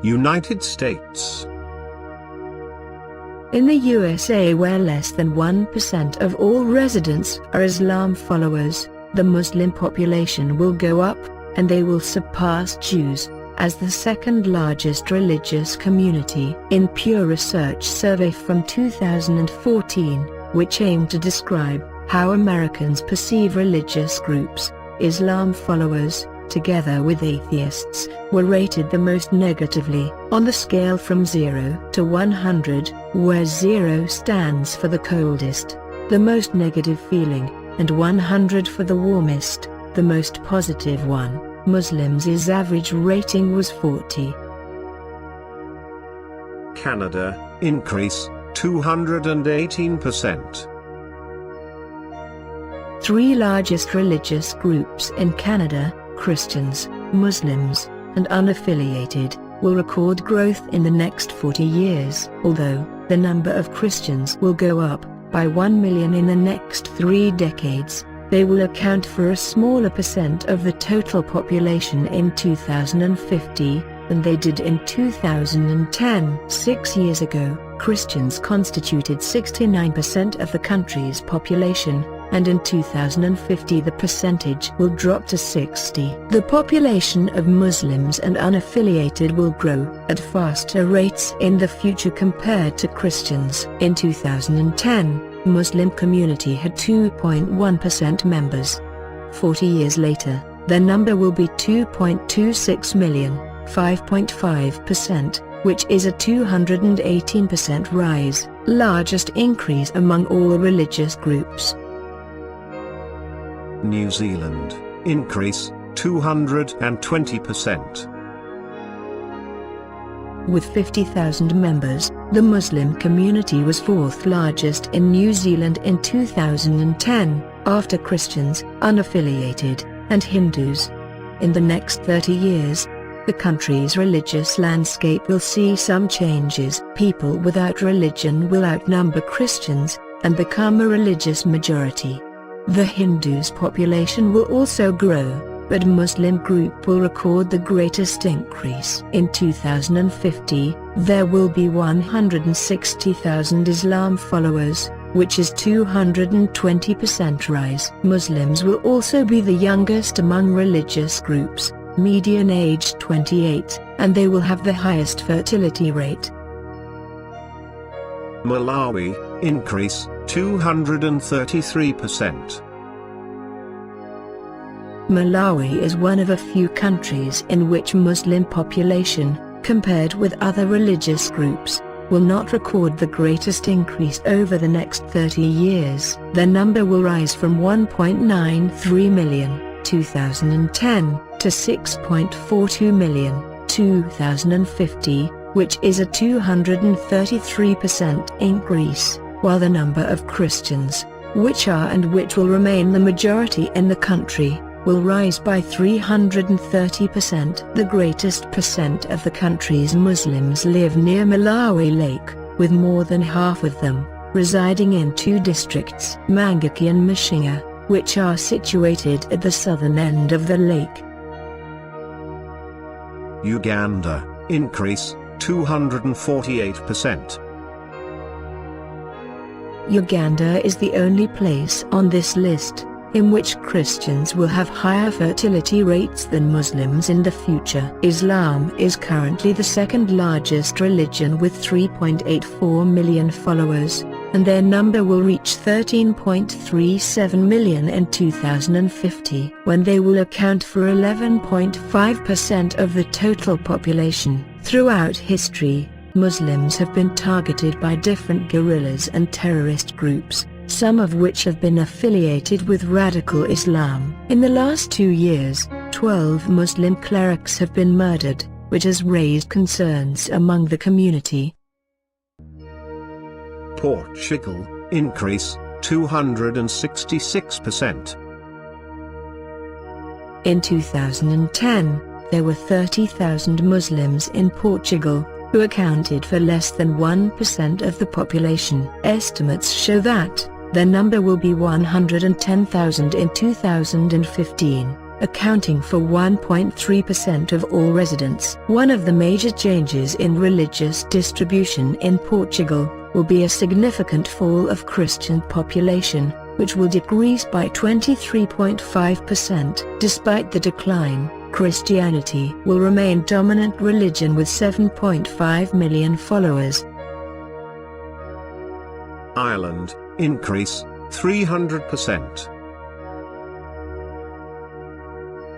United States. In the USA, where less than 1% of all residents are Islam followers, the Muslim population will go up, and they will surpass Jews as the second largest religious community. In Pew Research survey from 2014, which aimed to describe how Americans perceive religious groups, Islam followers, together with atheists, were rated the most negatively on the scale from 0 to 100, where 0 stands for the coldest, the most negative feeling, and 100 for the warmest, the most positive one. Muslims' average rating was 40. Canada, increase, 218%. Three largest religious groups in Canada, Christians, Muslims, and unaffiliated, will record growth in the next 40 years. Although the number of Christians will go up by 1 million in the next 3 decades, they will account for a smaller percent of the total population in 2050 than they did in 2010. 6 years ago, Christians constituted 69% of the country's population, and in 2050 the percentage will drop to 60. The population of Muslims and unaffiliated will grow at faster rates in the future compared to Christians. In 2010, Muslim community had 2.1% members. 40 years later, their number will be 2.26 million, 5.5%, which is a 218% rise, largest increase among all religious groups. New Zealand, increase, 220%. With 50,000 members, the Muslim community was fourth largest in New Zealand in 2010, after Christians, unaffiliated, and Hindus. In the next 30 years, the country's religious landscape will see some changes. People without religion will outnumber Christians, and become a religious majority. The Hindus' population will also grow, but Muslim group will record the greatest increase. In 2050, there will be 160,000 Islam followers, which is 220% rise. Muslims will also be the youngest among religious groups, median age 28, and they will have the highest fertility rate. Malawi, increase, 233%. Malawi is one of a few countries in which Muslim population, compared with other religious groups, will not record the greatest increase over the next 30 years. Their number will rise from 1.93 million, 2010, to 6.42 million, 2050, which is a 233% increase, while the number of Christians, which are and which will remain the majority in the country, will rise by 330%. The greatest percent of the country's Muslims live near Malawi Lake, with more than half of them residing in 2 districts, Mangaki and Mashinga, which are situated at the southern end of the lake. Uganda, increase, 248%. Uganda is the only place on this list in which Christians will have higher fertility rates than Muslims in the future. Islam is currently the second largest religion with 3.84 million followers, and their number will reach 13.37 million in 2050, when they will account for 11.5% of the total population. Throughout history, Muslims have been targeted by different guerrillas and terrorist groups, some of which have been affiliated with radical Islam. In the last 2 years, 12 Muslim clerics have been murdered, which has raised concerns among the community. Portugal, increase, 266%. In 2010, there were 30,000 Muslims in Portugal, who accounted for less than 1% of the population. Estimates show that their number will be 110,000 in 2015. accounting for 1.3% of all residents. One of the major changes in religious distribution in Portugal will be a significant fall of Christian population, which will decrease by 23.5%. Despite the decline, Christianity will remain dominant religion with 7.5 million followers. Ireland, increase 300%.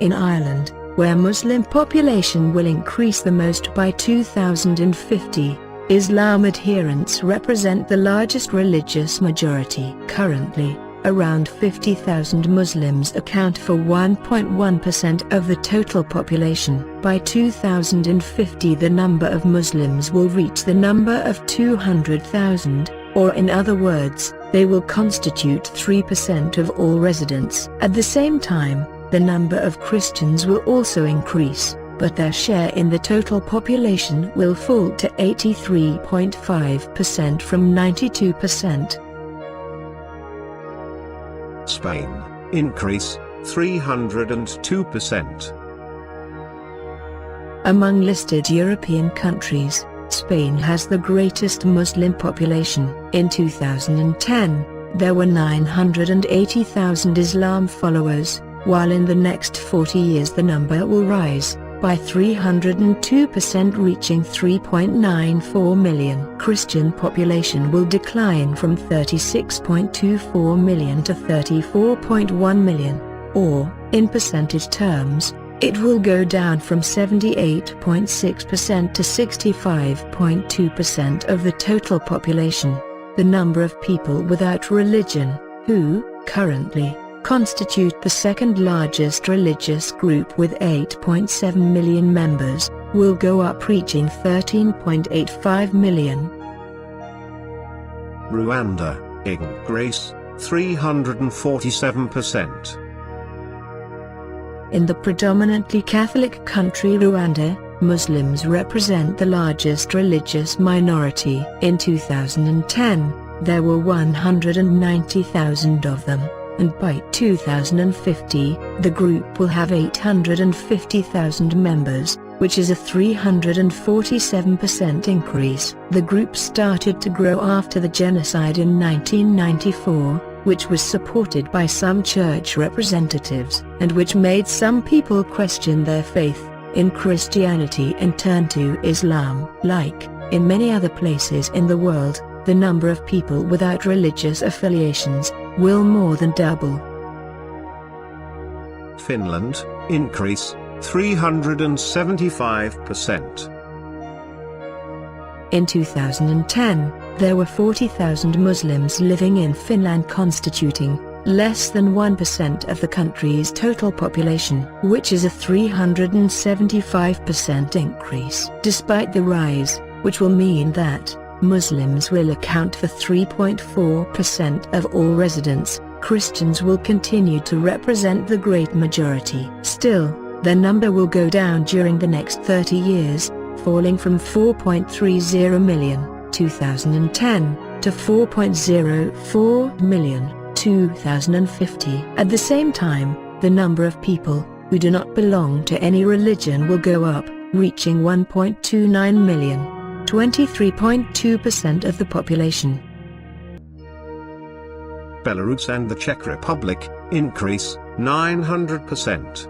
In Ireland, where Muslim population will increase the most by 2050, Islam adherents represent the largest religious majority. Currently, around 50,000 Muslims account for 1.1% of the total population. By 2050 the number of Muslims will reach the number of 200,000, or in other words, they will constitute 3% of all residents. At the same time, the number of Christians will also increase, but their share in the total population will fall to 83.5% from 92%. Spain, increase 302%. Among listed European countries, Spain has the greatest Muslim population. In 2010, there were 980,000 Islam followers, while in the next 40 years the number will rise by 302%, reaching 3.94 million. Christian population will decline from 36.24 million to 34.1 million, or, in percentage terms, it will go down from 78.6% to 65.2% of the total population. The number of people without religion, who, currently, constitute the second largest religious group with 8.7 million members, will go up, reaching 13.85 million. Rwanda, increase 347%. In the predominantly Catholic country Rwanda, Muslims represent the largest religious minority. In 2010, there were 190,000 of them, and by 2050, the group will have 850,000 members, which is a 347% increase. The group started to grow after the genocide in 1994, which was supported by some church representatives, and which made some people question their faith in Christianity and turn to Islam. Like in many other places in the world, the number of people without religious affiliations will more than double. Finland, increase 375%. In 2010, there were 40,000 Muslims living in Finland, constituting less than 1% of the country's total population, which is a 375% increase. Despite the rise, which will mean that Muslims will account for 3.4% of all residents, Christians will continue to represent the great majority. Still, their number will go down during the next 30 years, falling from 4.30 million, 2010, to 4.04 million, 2050. At the same time, the number of people who do not belong to any religion will go up, reaching 1.29 million, 23.2% of the population. Belarus and the Czech Republic, increase 900%.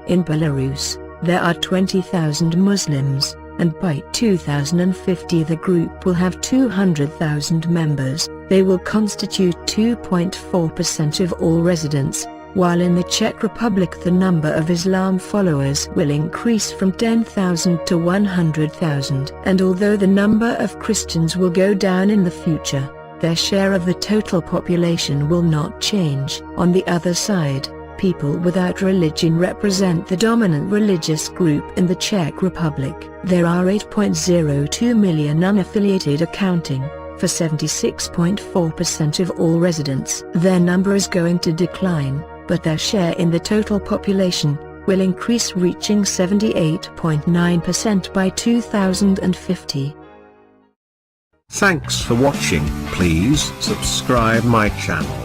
In Belarus, there are 20,000 Muslims, and by 2050 the group will have 200,000 members. They will constitute 2.4% of all residents, while in the Czech Republic the number of Islam followers will increase from 10,000 to 100,000. And although the number of Christians will go down in the future, their share of the total population will not change. On the other side, people without religion represent the dominant religious group in the Czech Republic. There are 8.02 million unaffiliated, accounting for 76.4% of all residents. Their number is going to decline, but their share in the total population will increase, reaching 78.9% by 2050. Thanks for watching. Please subscribe my channel.